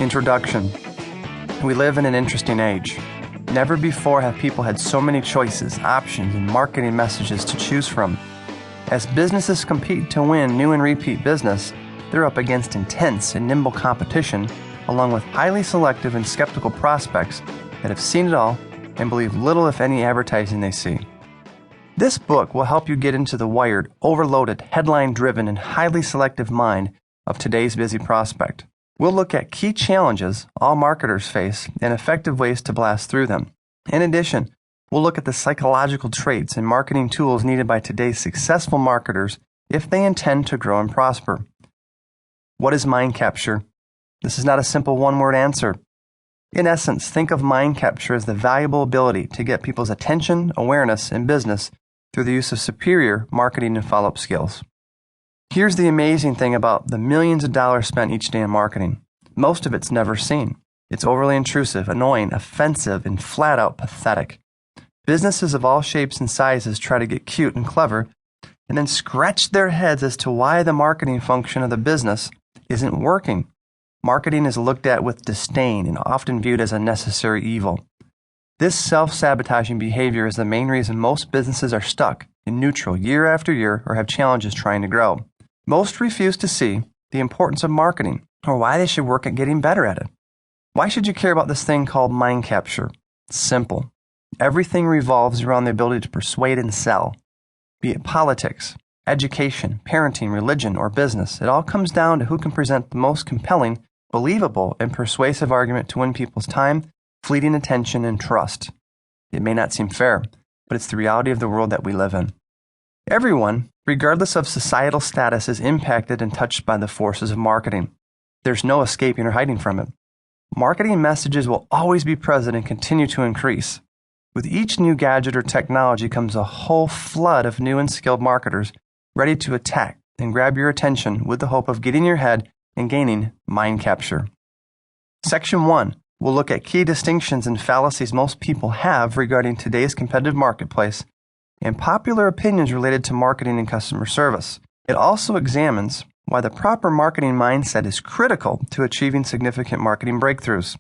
Introduction. We live in an interesting age. Never before have people had so many choices, options, and marketing messages to choose from. As businesses compete to win new and repeat business, they're up against intense and nimble competition, along with highly selective and skeptical prospects that have seen it all and believe little if any advertising they see. This book will help you get into the wired, overloaded, headline-driven, and highly selective mind of today's busy prospect. We'll look at key challenges all marketers face and effective ways to blast through them. In addition, we'll look at the psychological traits and marketing tools needed by today's successful marketers if they intend to grow and prosper. What is mind capture? This is not a simple one-word answer. In essence, think of mind capture as the valuable ability to get people's attention, awareness, and business through the use of superior marketing and follow-up skills. Here's the amazing thing about the millions of dollars spent each day in marketing. Most of it's never seen. It's overly intrusive, annoying, offensive, and flat-out pathetic. Businesses of all shapes and sizes try to get cute and clever and then scratch their heads as to why the marketing function of the business isn't working. Marketing is looked at with disdain and often viewed as a necessary evil. This self-sabotaging behavior is the main reason most businesses are stuck in neutral year after year or have challenges trying to grow. Most refuse to see the importance of marketing or why they should work at getting better at it. Why should you care about this thing called mind capture? It's simple. Everything revolves around the ability to persuade and sell. Be it politics, education, parenting, religion, or business, it all comes down to who can present the most compelling, believable, and persuasive argument to win people's time, fleeting attention, and trust. It may not seem fair, but it's the reality of the world that we live in. Everyone, regardless of societal status, is impacted and touched by the forces of marketing. There's no escaping or hiding from it. Marketing messages will always be present and continue to increase. With each new gadget or technology comes a whole flood of new and skilled marketers ready to attack and grab your attention with the hope of getting your head and gaining mind capture. Section 1 will look at key distinctions and fallacies most people have regarding today's competitive marketplace and popular opinions related to marketing and customer service. It also examines why the proper marketing mindset is critical to achieving significant marketing breakthroughs.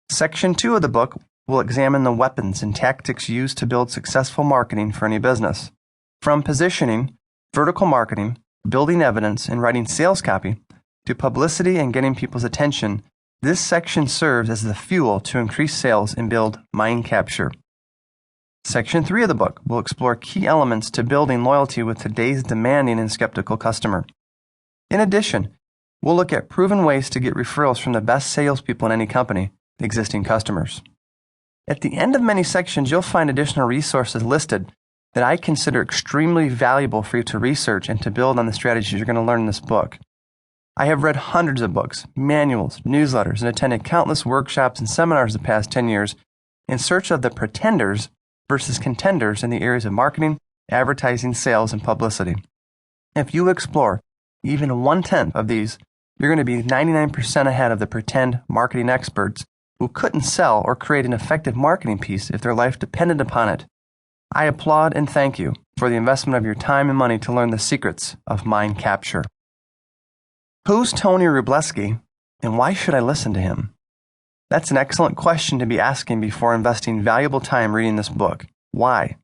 Section 2 of the book will examine the weapons and tactics used to build successful marketing for any business. From positioning, vertical marketing, building evidence, and writing sales copy, to publicity and getting people's attention, this section serves as the fuel to increase sales and build mind capture. Section 3 of the book will explore key elements to building loyalty with today's demanding and skeptical customer. In addition, we'll look at proven ways to get referrals from the best salespeople in any company, existing customers. At the end of many sections, you'll find additional resources listed that I consider extremely valuable for you to research and to build on the strategies you're going to learn in this book. I have read hundreds of books, manuals, newsletters, and attended countless workshops and seminars the past 10 years in search of the pretenders versus contenders in the areas of marketing, advertising, sales, and publicity. If you explore even 1/10 of these, you're going to be 99% ahead of the pretend marketing experts who couldn't sell or create an effective marketing piece if their life depended upon it. I applaud and thank you for the investment of your time and money to learn the secrets of mind capture. Who's Tony Rubleski, and why should I listen to him? That's an excellent question to be asking before investing valuable time reading this book. Why?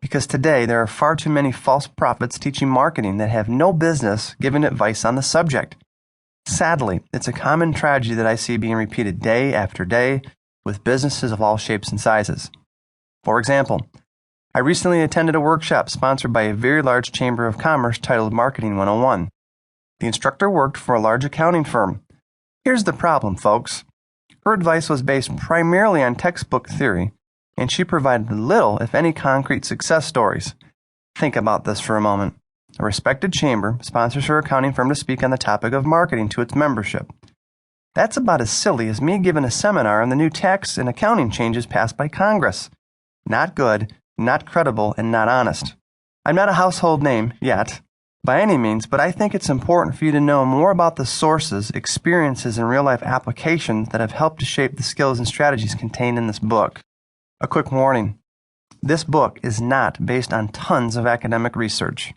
Because today there are far too many false prophets teaching marketing that have no business giving advice on the subject. Sadly, it's a common tragedy that I see being repeated day after day with businesses of all shapes and sizes. For example, I recently attended a workshop sponsored by a very large chamber of commerce titled Marketing 101. The instructor worked for a large accounting firm. Here's the problem, folks. Her advice was based primarily on textbook theory, and she provided little, if any, concrete success stories. Think about this for a moment. A respected chamber sponsors her accounting firm to speak on the topic of marketing to its membership. That's about as silly as me giving a seminar on the new tax and accounting changes passed by Congress. Not good, not credible, and not honest. I'm not a household name yet, by any means, but I think it's important for you to know more about the sources, experiences, and real-life applications that have helped to shape the skills and strategies contained in this book. A quick warning. This book is not based on tons of academic research.